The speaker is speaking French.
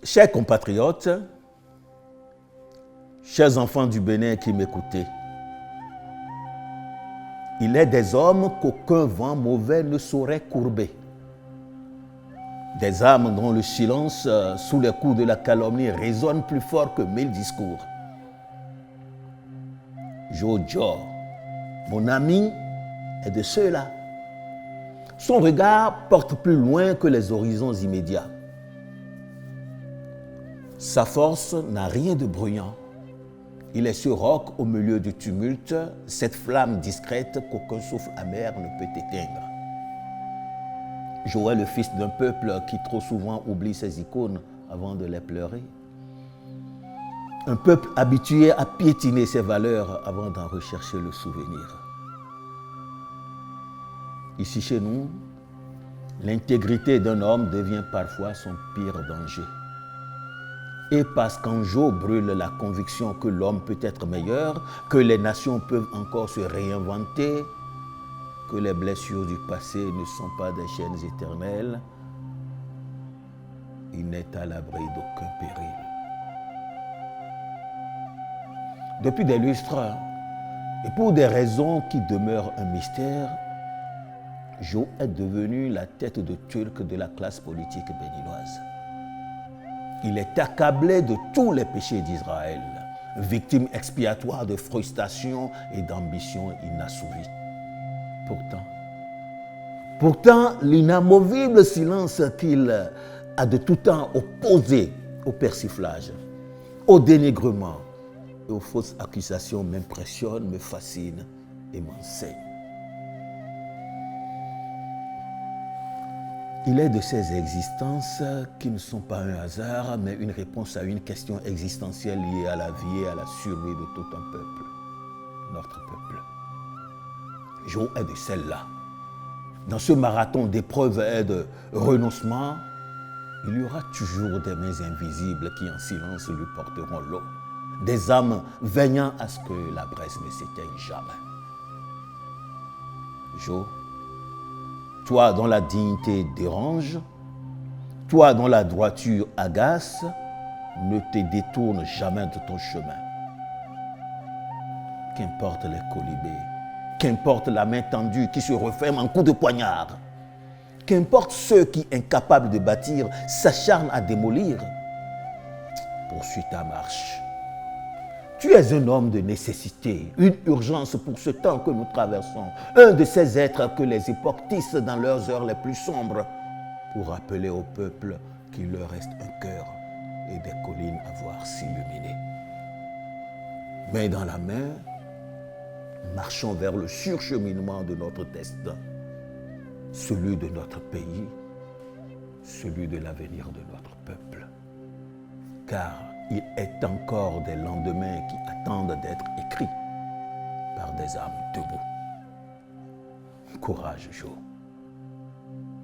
Chers compatriotes, chers enfants du Bénin qui m'écoutez, il est des hommes qu'aucun vent mauvais ne saurait courber. Des âmes dont le silence, sous les coups de la calomnie, résonne plus fort que 1000 discours. Jojo, mon ami, est de ceux-là. Son regard porte plus loin que les horizons immédiats. Sa force n'a rien de bruyant. Il est ce roc au milieu du tumulte, cette flamme discrète qu'aucun souffle amer ne peut éteindre. Joël, le fils d'un peuple qui trop souvent oublie ses icônes avant de les pleurer. Un peuple habitué à piétiner ses valeurs avant d'en rechercher le souvenir. Ici chez nous, l'intégrité d'un homme devient parfois son pire danger. Et parce qu'en Jo brûle la conviction que l'homme peut être meilleur, que les nations peuvent encore se réinventer, que les blessures du passé ne sont pas des chaînes éternelles, il n'est à l'abri d'aucun péril. Depuis des lustres, et pour des raisons qui demeurent un mystère, Jo est devenu la tête de turc de la classe politique béninoise. Il est accablé de tous les péchés d'Israël, victime expiatoire de frustration et d'ambition inassouvies. Pourtant, l'inamovible silence qu'il a de tout temps opposé au persiflage, au dénigrement et aux fausses accusations m'impressionne, me fascine et m'enseigne. Il est de ces existences qui ne sont pas un hasard, mais une réponse à une question existentielle liée à la vie et à la survie de tout un peuple, notre peuple. Jo est de celle-là. Dans ce marathon d'épreuves et de renoncements, il y aura toujours des mains invisibles qui en silence lui porteront l'eau. Des âmes veillant à ce que la braise ne s'éteigne jamais. Jo, toi dont la dignité dérange, toi dont la droiture agace, ne te détourne jamais de ton chemin. Qu'importe les colibés, qu'importe la main tendue qui se referme en coup de poignard, qu'importe ceux qui, incapables de bâtir, s'acharnent à démolir, poursuis ta marche. Tu es un homme de nécessité, une urgence pour ce temps que nous traversons, un de ces êtres que les époques tissent dans leurs heures les plus sombres pour rappeler au peuple qu'il leur reste un cœur et des collines à voir s'illuminer. Main dans la main, marchons vers le surcheminement de notre destin, celui de notre pays, celui de l'avenir de notre peuple. Car il est encore des lendemains qui attendent d'être écrits par des âmes debout. Courage, Jo.